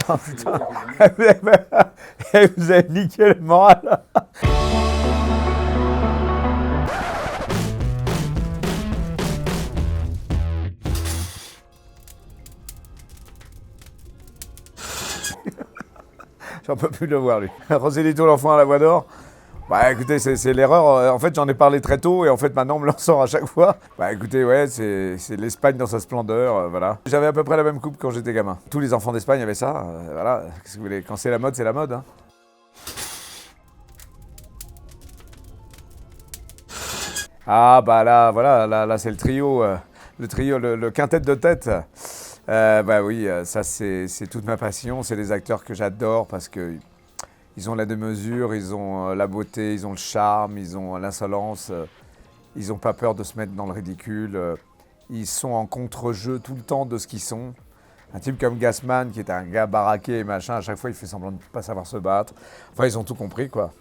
Oh putain, vous avez niqué le moral. J'en peux plus de le voir, lui. Roselito, l'enfant à la voix d'or. Bah écoutez, c'est l'erreur. En fait, j'en ai parlé très tôt et en fait, maintenant, on me l'en sort à chaque fois. Bah écoutez, ouais, c'est l'Espagne dans sa splendeur, voilà. J'avais à peu près la même coupe quand j'étais gamin. Tous les enfants d'Espagne avaient ça, voilà. Qu'est-ce que vous voulez? Quand c'est la mode, c'est la mode, hein. Ah bah là, voilà, là c'est le trio, le quintet de tête. Bah oui, ça c'est toute ma passion. C'est des acteurs que j'adore parce que ils ont la démesure, ils ont la beauté, ils ont le charme, ils ont l'insolence. Ils n'ont pas peur de se mettre dans le ridicule. Ils sont en contre-jeu tout le temps de ce qu'ils sont. Un type comme Gassman, qui est un gars baraqué et machin, à chaque fois il fait semblant de ne pas savoir se battre. Enfin, ils ont tout compris, quoi.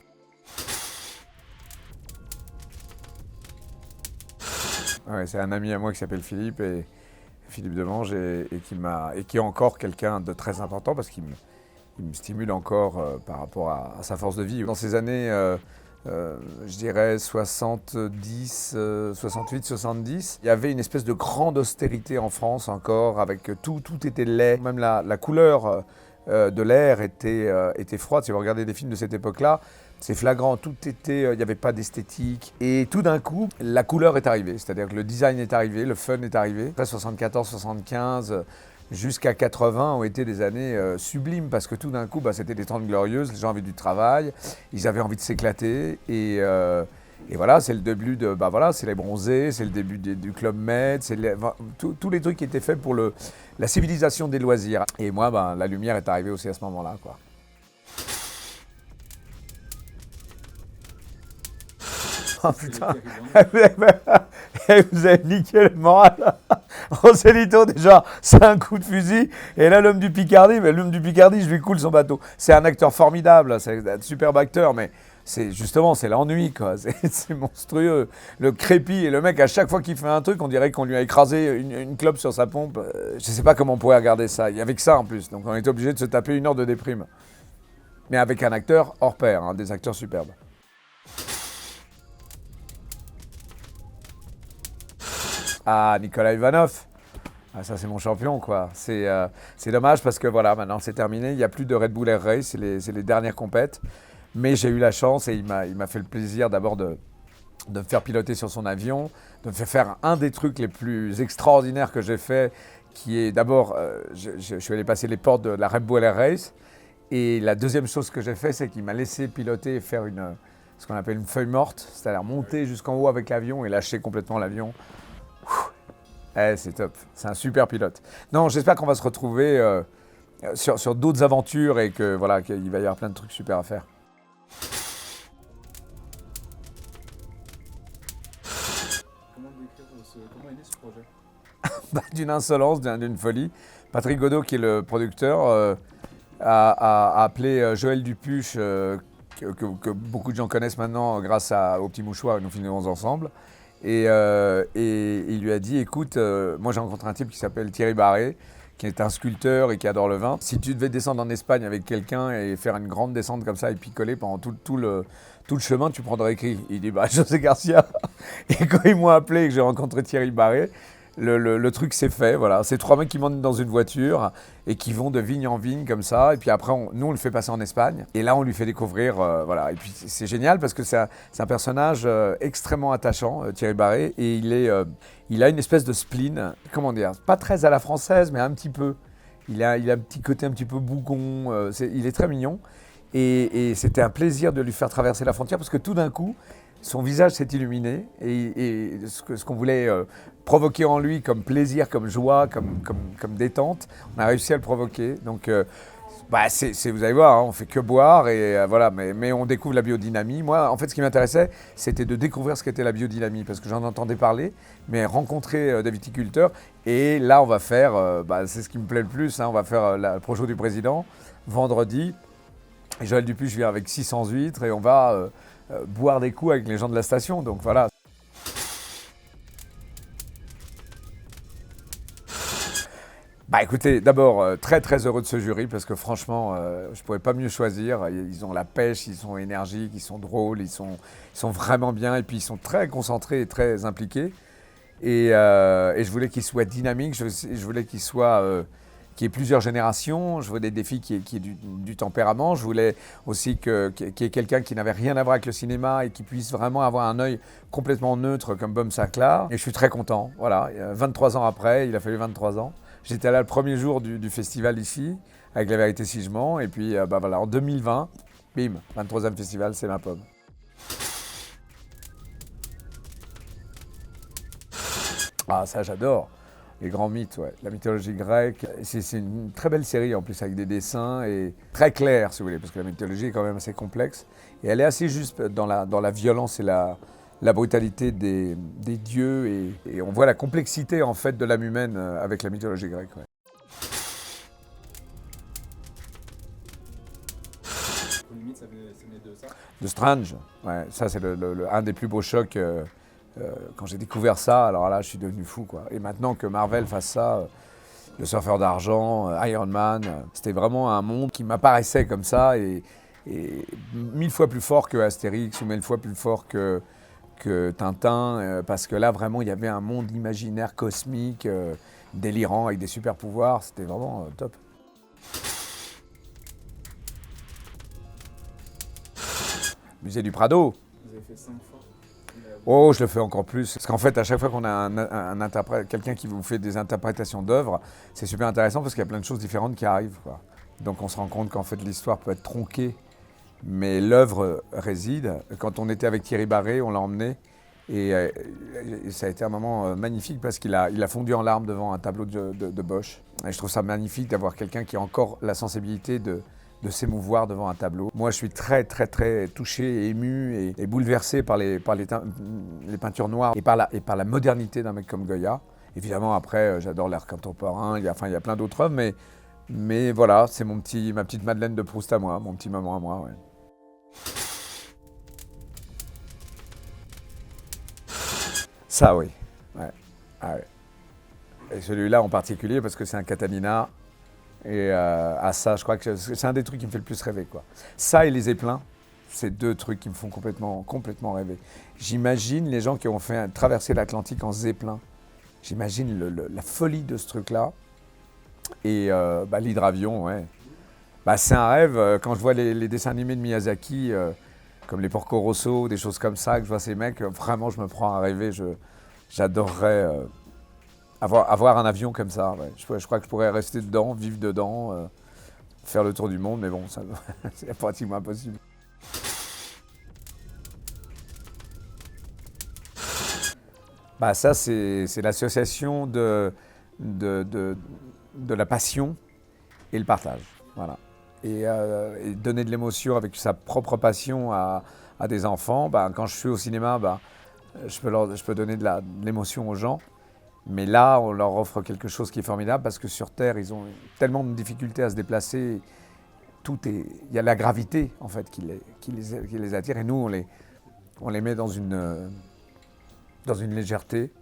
Ouais, c'est un ami à moi qui s'appelle Philippe, et Philippe Demange, et qui est encore quelqu'un de très important parce il me stimule encore par rapport à sa force de vie. Dans ces années, je dirais 70, 68, 70, il y avait une espèce de grande austérité en France encore, avec tout était laid. Même la couleur de l'air était froide. Si vous regardez des films de cette époque-là, c'est flagrant, tout était, il n'y avait pas d'esthétique. Et tout d'un coup, la couleur est arrivée, c'est-à-dire que le design est arrivé, le fun est arrivé. Après 74, 75, jusqu'à 80 ont été des années sublimes parce que tout d'un coup, c'était des 30 glorieuses, les gens avaient du travail, ils avaient envie de s'éclater et voilà, c'est le début de, voilà, c'est les bronzés, c'est le début du Club Med, c'est tous les trucs qui étaient faits pour la civilisation des loisirs. Et moi, la lumière est arrivée aussi à ce moment-là, quoi. Oh putain, vous avez niqué le moral. Roselito, déjà, c'est un coup de fusil. Et là, l'homme du Picardie, je lui coule son bateau. C'est un acteur formidable, c'est un superbe acteur, mais c'est l'ennui, quoi. C'est monstrueux. Le crépi, et le mec, à chaque fois qu'il fait un truc, on dirait qu'on lui a écrasé une clope sur sa pompe. Je sais pas comment on pourrait regarder ça. Il y avait que ça en plus, donc on était obligé de se taper 1 heure de déprime. Mais avec un acteur hors pair, hein, des acteurs superbes. Ah, Nicolas Ivanov. Ah, ça, c'est mon champion, quoi. C'est dommage parce que voilà, maintenant c'est terminé. Il n'y a plus de Red Bull Air Race, c'est les dernières compètes. Mais j'ai eu la chance et il m'a fait le plaisir d'abord de me faire piloter sur son avion, de me faire un des trucs les plus extraordinaires que j'ai fait, qui est d'abord, je suis allé passer les portes de la Red Bull Air Race. Et la deuxième chose que j'ai fait, c'est qu'il m'a laissé piloter et faire ce qu'on appelle une feuille morte, c'est-à-dire monter jusqu'en haut avec l'avion et lâcher complètement l'avion. C'est top, c'est un super pilote. Non, j'espère qu'on va se retrouver sur d'autres aventures et que voilà, qu'il va y avoir plein de trucs super à faire. Comment est né ce projet? D'une insolence, d'une folie. Patrick Godot, qui est le producteur, a appelé Joël Dupuche, que beaucoup de gens connaissent maintenant grâce au Petit Mouchoir, et Nous finirons ensemble. Et il lui a dit, écoute, moi j'ai rencontré un type qui s'appelle Thierry Barré, qui est un sculpteur et qui adore le vin. Si tu devais descendre en Espagne avec quelqu'un et faire une grande descente comme ça et picoler pendant tout le chemin, tu prendrais qui? Il dit, José Garcia. Et quand ils m'ont appelé et que j'ai rencontré Thierry Barré, le truc s'est fait, voilà. C'est 3 mecs qui montent dans une voiture et qui vont de vigne en vigne comme ça. Et puis après, nous, on le fait passer en Espagne. Et là, on lui fait découvrir, voilà. Et puis c'est génial parce que c'est un personnage extrêmement attachant, Thierry Barré. Et il a une espèce de spleen, comment dire, pas très à la française, mais un petit peu. Il a un petit côté un petit peu bougon. Il est très mignon. Et c'était un plaisir de lui faire traverser la frontière parce que tout d'un coup, son visage s'est illuminé et ce qu'on voulait provoquer en lui comme plaisir, comme joie, comme détente, on a réussi à le provoquer. Donc, vous allez voir, hein, on fait que boire et voilà, mais on découvre la biodynamie. Moi, en fait, ce qui m'intéressait, c'était de découvrir ce qu'était la biodynamie parce que j'en entendais parler, mais rencontrer des viticulteurs. Et là, on va faire, c'est ce qui me plaît le plus, hein, on va faire le projet du président vendredi. Et Joël Dupuche vient avec 600 huîtres et on va boire des coups avec les gens de la station. Donc voilà. Bah écoutez, d'abord, très très heureux de ce jury parce que franchement, je ne pouvais pas mieux choisir. Ils ont la pêche, ils sont énergiques, ils sont drôles, ils sont vraiment bien et puis ils sont très concentrés et très impliqués. Et je voulais qu'ils soient dynamiques, je voulais qu'il y ait plusieurs générations, je voulais des filles qui aient du tempérament, je voulais aussi qu'il y ait quelqu'un qui n'avait rien à voir avec le cinéma et qui puisse vraiment avoir un œil complètement neutre comme Bob Sinclair. Et je suis très content, voilà, 23 ans après, il a fallu 23 ans. J'étais là le premier jour du festival ici, avec La Vérité si je mens, et puis voilà, en 2020, bim, 23e festival, c'est ma pomme. Ah ça j'adore, les grands mythes, ouais. La mythologie grecque, c'est une très belle série en plus avec des dessins et très claire si vous voulez, parce que la mythologie est quand même assez complexe et elle est assez juste dans la violence et la brutalité des dieux et on voit la complexité en fait de l'âme humaine avec la mythologie grecque. Ouais. Limite, ça venait de ça. De Strange, ouais, ça c'est un des plus beaux chocs. Quand j'ai découvert ça, alors là, je suis devenu fou, quoi. Et maintenant que Marvel fasse ça, le Surfeur d'argent, Iron Man, c'était vraiment un monde qui m'apparaissait comme ça et 1000 fois plus fort que Astérix ou 1000 fois plus fort que Tintin, parce que là, vraiment, il y avait un monde imaginaire cosmique, délirant, avec des super pouvoirs. C'était vraiment top. Musée du Prado. Vous avez fait 5 fois. Oh, je le fais encore plus. Parce qu'en fait, à chaque fois qu'on a un interprète, quelqu'un qui vous fait des interprétations d'œuvres, c'est super intéressant parce qu'il y a plein de choses différentes qui arrivent, quoi. Donc on se rend compte qu'en fait l'histoire peut être tronquée, mais l'œuvre réside. Quand on était avec Thierry Barré, on l'a emmené et ça a été un moment magnifique parce qu'il a fondu en larmes devant un tableau de Bosch. Et je trouve ça magnifique d'avoir quelqu'un qui a encore la sensibilité de s'émouvoir devant un tableau. Moi, je suis très, très, très touché, et ému et bouleversé par les peintures noires et par la modernité d'un mec comme Goya. Évidemment, après, j'adore l'art contemporain, il y a plein d'autres œuvres, mais voilà, c'est ma petite Madeleine de Proust à moi, mon petit moment à moi. Ouais. Ça, oui. Ouais. Ah, ouais. Et celui-là en particulier, parce que c'est un Catalina. Et à ça, je crois que c'est un des trucs qui me fait le plus rêver, quoi. Ça et les Zeppelins, c'est deux trucs qui me font complètement rêver. J'imagine les gens qui ont fait traverser l'Atlantique en Zeppelin. J'imagine la folie de ce truc-là. Et l'hydravion, ouais. C'est un rêve. Quand je vois les dessins animés de Miyazaki, comme les Porco Rosso, des choses comme ça, que je vois ces mecs, vraiment, je me prends à rêver. J'adorerais... avoir un avion comme ça, ouais. Je crois que je pourrais rester dedans, vivre dedans, faire le tour du monde, mais bon, c'est pratiquement impossible. Ça, c'est l'association de la passion et le partage. Voilà. Et donner de l'émotion avec sa propre passion à des enfants. Quand je suis au cinéma, je peux donner de l'émotion aux gens. Mais là, on leur offre quelque chose qui est formidable parce que sur Terre, ils ont tellement de difficultés à se déplacer. Il y a la gravité en fait qui les attire et nous, on les met dans une légèreté.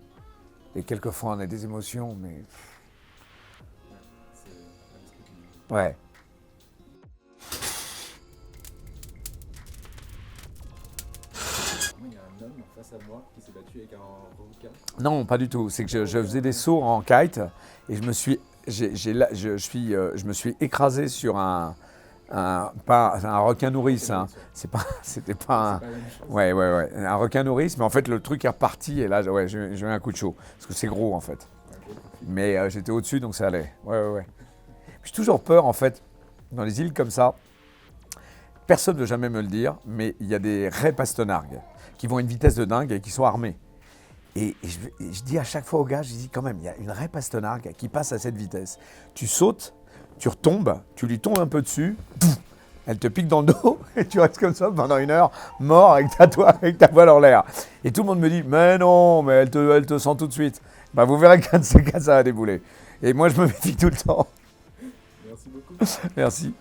Et quelquefois, on a des émotions, mais ouais. Il y a un homme face à moi qui s'est battu avec un requin. Non, pas du tout. C'est que je faisais des sauts en kite et je me suis écrasé sur un requin nourrice. Hein. C'était pas un... Ouais, un requin nourrice, mais en fait le truc est reparti et là, ouais, j'ai eu un coup de chaud parce que c'est gros en fait. Mais j'étais au-dessus donc ça allait. Ouais. J'ai toujours peur en fait dans les îles comme ça. Personne ne veut jamais me le dire, mais il y a des raies pastonargues qui vont à une vitesse de dingue et qui sont armés. Et je dis à chaque fois aux gars, je dis quand même, il y a une raie pastonargue qui passe à cette vitesse. Tu sautes, tu retombes, tu lui tombes un peu dessus, pouf, elle te pique dans le dos et tu restes comme ça pendant 1 heure, mort avec ta voile en l'air. Et tout le monde me dit, mais non, mais elle te sent tout de suite. Vous verrez qu'un de ces cas, ça va débouler. Et moi, je me méfie tout le temps. Merci beaucoup. Merci.